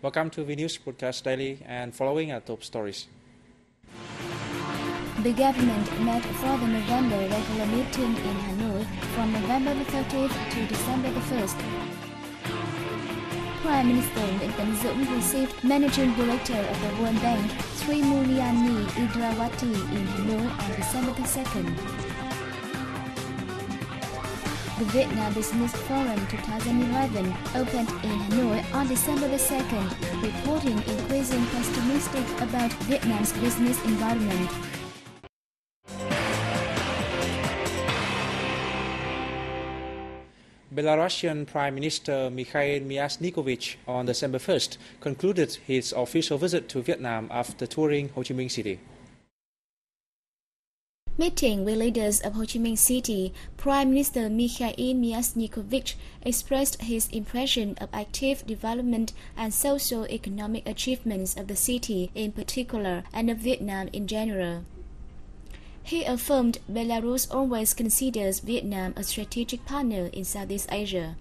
Welcome to the News Broadcast Daily and following our top stories. The government met for the November regular meeting in Hanoi from November the 30th to December the 1st. Prime Minister Nguyễn Tấn Dũng received Managing Director of the World Bank, Sri Mulyani Indrawati, in Hanoi on December the 2nd. The Vietnam Business Forum 2011 opened in Hanoi on December the 2nd, reporting increasing pessimistic about Vietnam's business environment. Belarusian Prime Minister Mikhail Mishustin on December 1st concluded his official visit to Vietnam after touring Ho Chi Minh City. Meeting with leaders of Ho Chi Minh City, Prime Minister Mikhail Mishustin expressed his impression of active development and socio-economic achievements of the city in particular and of Vietnam in general. He affirmed Belarus always considers Vietnam a strategic partner in Southeast Asia.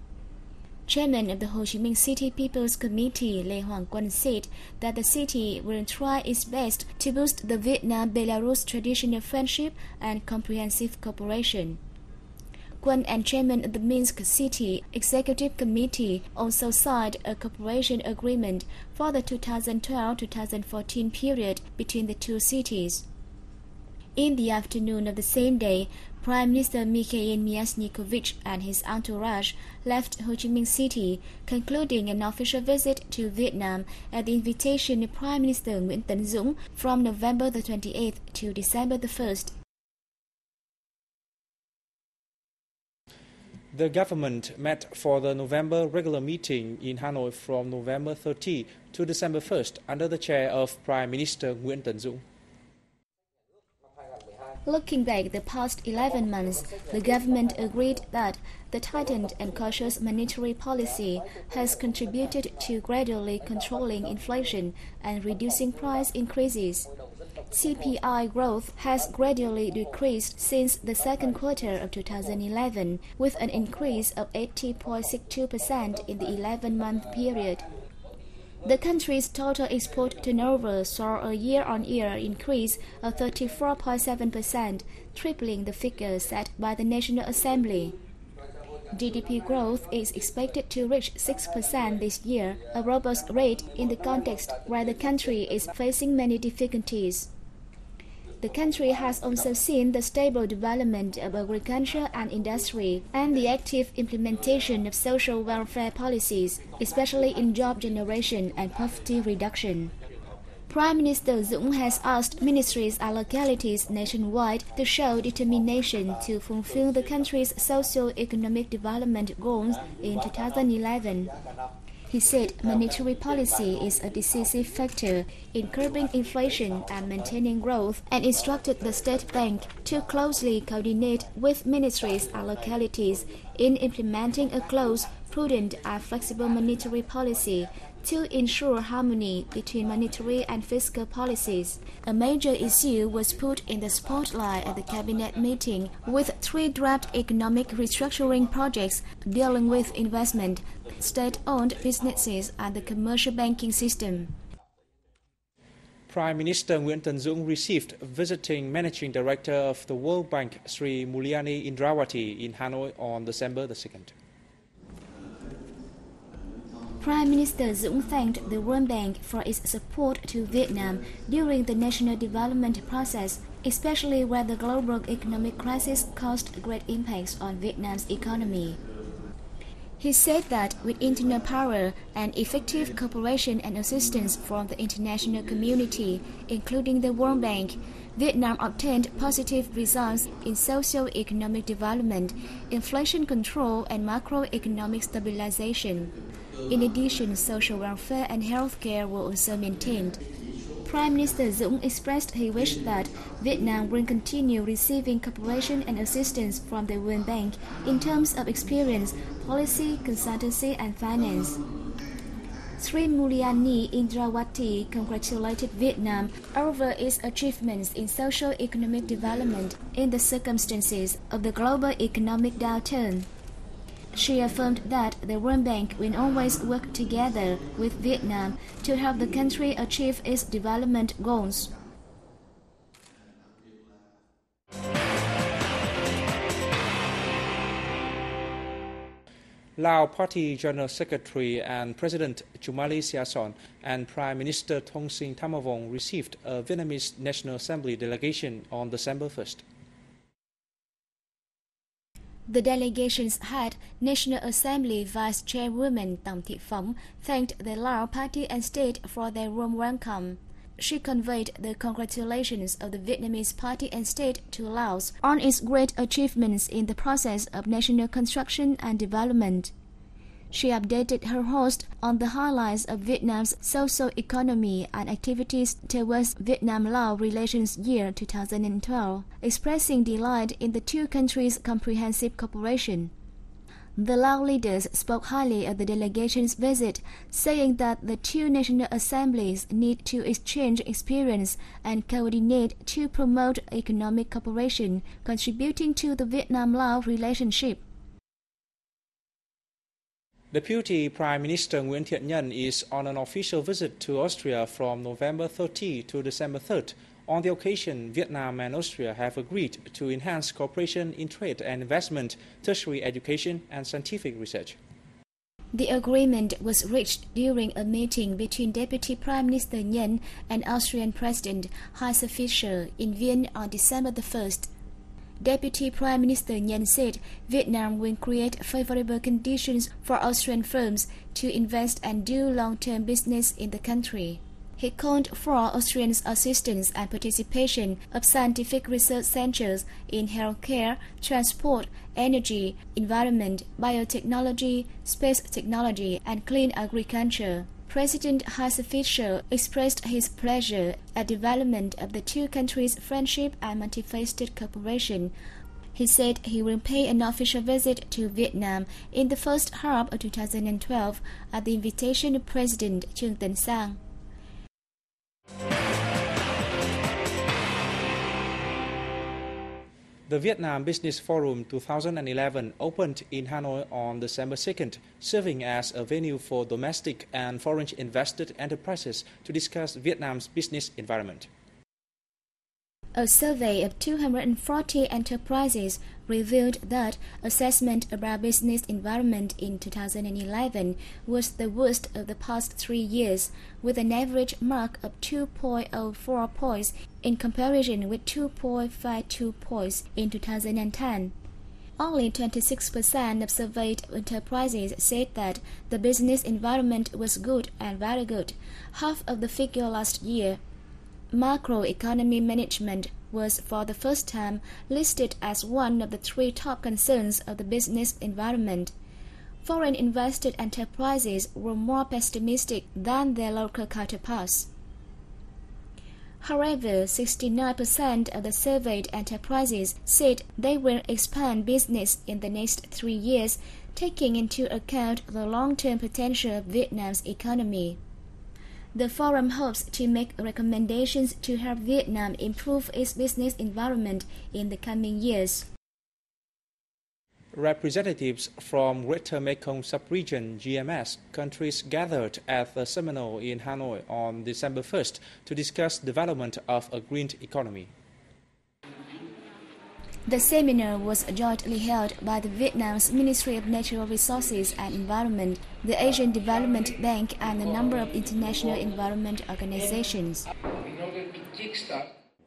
Chairman of the Ho Chi Minh City People's Committee Lê Hoàng Quân said that the city will try its best to boost the Vietnam-Belarus traditional friendship and comprehensive cooperation. Quân and Chairman of the Minsk City Executive Committee also signed a cooperation agreement for the 2012-2014 period between the two cities. In the afternoon of the same day, Prime Minister Mikhail Mishustin and his entourage left Ho Chi Minh City, concluding an official visit to Vietnam at the invitation of Prime Minister Nguyễn Tấn Dũng from November the 28th to December the 1st. The government met for the November regular meeting in Hanoi from November 30 to December 1st under the chair of Prime Minister Nguyễn Tấn Dũng. Looking back the past 11 months, the government agreed that the tightened and cautious monetary policy has contributed to gradually controlling inflation and reducing price increases. CPI growth has gradually decreased since the second quarter of 2011, with an increase of 80.62% in the 11-month period. The country's total export turnover saw a year-on-year increase of 34.7%, tripling the figure set by the National Assembly. GDP growth is expected to reach 6% this year, a robust rate in the context where the country is facing many difficulties. The country has also seen the stable development of agriculture and industry and the active implementation of social welfare policies, especially in job generation and poverty reduction. Prime Minister Dũng has asked ministries and localities nationwide to show determination to fulfill the country's socio-economic development goals in 2011. He said monetary policy is a decisive factor in curbing inflation and maintaining growth, and instructed the State Bank to closely coordinate with ministries and localities in implementing a close, prudent and flexible monetary policy to ensure harmony between monetary and fiscal policies. A major issue was put in the spotlight at the cabinet meeting, with 3 draft economic restructuring projects dealing with investment, state-owned businesses and the commercial banking system. Prime Minister Nguyễn Tấn Dũng received visiting Managing Director of the World Bank, Sri Mulyani Indrawati, in Hanoi on December the 2nd. Prime Minister Dũng thanked the World Bank for its support to Vietnam during the national development process, especially where the global economic crisis caused great impacts on Vietnam's economy. He said that with internal power and effective cooperation and assistance from the international community, including the World Bank, Vietnam obtained positive results in socio-economic development, inflation control, and macroeconomic stabilization. In addition, social welfare and healthcare were also maintained. Prime Minister Dũng expressed his wish that Vietnam will continue receiving cooperation and assistance from the World Bank in terms of experience, policy, consultancy, and finance. Sri Mulyani Indrawati congratulated Vietnam over its achievements in socio-economic development in the circumstances of the global economic downturn. She affirmed that the World Bank will always work together with Vietnam to help the country achieve its development goals. Lao Party General Secretary and President Chumali Siason and Prime Minister Thông Thamavong received a Vietnamese National Assembly delegation on December 1st. The delegation's head, National Assembly Vice Chairwoman Tam Thị Phóng, thanked the Lao Party and State for their warm welcome. She conveyed the congratulations of the Vietnamese Party and State to Laos on its great achievements in the process of national construction and development. She updated her host on the highlights of Vietnam's social economy and activities towards Vietnam-Lao Relations Year 2012, expressing delight in the two countries' comprehensive cooperation. The Lao leaders spoke highly of the delegation's visit, saying that the two national assemblies need to exchange experience and coordinate to promote economic cooperation, contributing to the Vietnam-Lao relationship. Deputy Prime Minister Nguyễn Thiện Nhân is on an official visit to Austria from November 30 to December 3rd. On the occasion, Vietnam and Austria have agreed to enhance cooperation in trade and investment, tertiary education, and scientific research. The agreement was reached during a meeting between Deputy Prime Minister Nhân and Austrian President Horst Fischer in Vienna on December the 1st. Deputy Prime Minister Nhân said Vietnam will create favorable conditions for Austrian firms to invest and do long-term business in the country. He called for Austrians' assistance and participation of scientific research centers in healthcare, transport, energy, environment, biotechnology, space technology, and clean agriculture. President Horst Fischer expressed his pleasure at development of the two countries' friendship and multifaceted cooperation. He said he will pay an official visit to Vietnam in the first half of 2012 at the invitation of President Trương Tấn Sang. The Vietnam Business Forum 2011 opened in Hanoi on December 2nd, serving as a venue for domestic and foreign invested enterprises to discuss Vietnam's business environment. A survey of 240 enterprises revealed that assessment about business environment in 2011 was the worst of the past 3 years, with an average mark of 2.04 points in comparison with 2.52 points in 2010. Only 26% of surveyed enterprises said that the business environment was good and very good, half of the figure last year. Macroeconomy management was for the first time listed as one of the 3 top concerns of the business environment. Foreign invested enterprises were more pessimistic than their local counterparts. However, 69% of the surveyed enterprises said they will expand business in the next 3 years, taking into account the long-term potential of Vietnam's economy. The forum hopes to make recommendations to help Vietnam improve its business environment in the coming years. Representatives from Greater Mekong Subregion (GMS) countries gathered at the seminar in Hanoi on December 1st to discuss development of a green economy. The seminar was jointly held by the Vietnam's Ministry of Natural Resources and Environment, the Asian Development Bank, and a number of international environment organizations.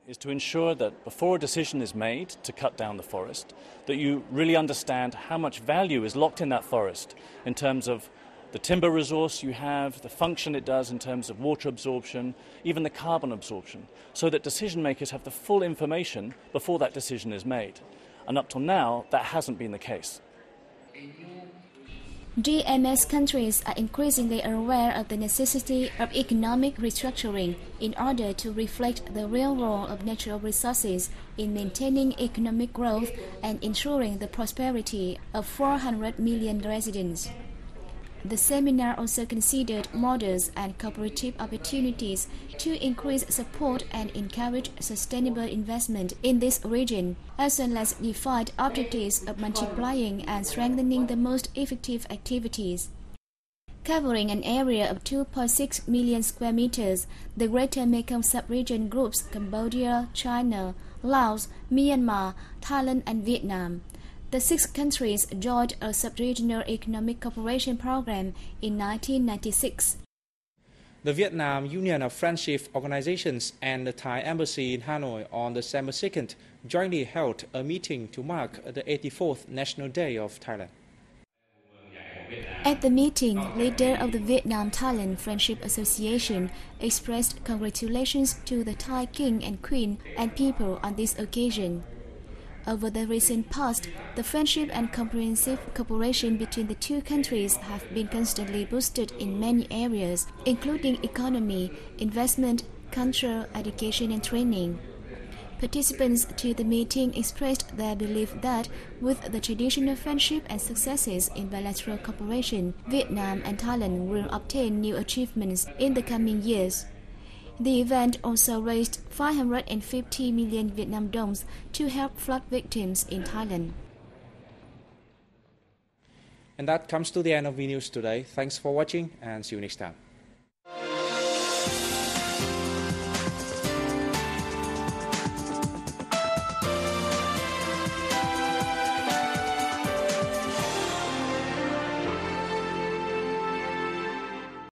Is to ensure that before a decision is made to cut down the forest, that you really understand how much value is locked in that forest in terms of the timber resource you have, the function it does in terms of water absorption, even the carbon absorption, so that decision makers have the full information before that decision is made. And up till now, that hasn't been the case. GMS countries are increasingly aware of the necessity of economic restructuring in order to reflect the real role of natural resources in maintaining economic growth and ensuring the prosperity of 400 million residents. The seminar also considered models and cooperative opportunities to increase support and encourage sustainable investment in this region, as well as defined objectives of multiplying and strengthening the most effective activities. Covering an area of 2.6 million square meters, the Greater Mekong sub-region groups Cambodia, China, Laos, Myanmar, Thailand and Vietnam. The 6 countries joined a sub-regional economic cooperation program in 1996. The Vietnam Union of Friendship Organizations and the Thai Embassy in Hanoi on December 2nd jointly held a meeting to mark the 84th National Day of Thailand. At the meeting, leader of the Vietnam-Thailand Friendship Association expressed congratulations to the Thai King and Queen and people on this occasion. Over the recent past, the friendship and comprehensive cooperation between the two countries have been constantly boosted in many areas, including economy, investment, culture, education and training. Participants to the meeting expressed their belief that with the traditional friendship and successes in bilateral cooperation, Vietnam and Thailand will obtain new achievements in the coming years. The event also raised 550 million Vietnam dongs to help flood victims in Thailand. And that comes to the end of V News today. Thanks for watching and see you next time.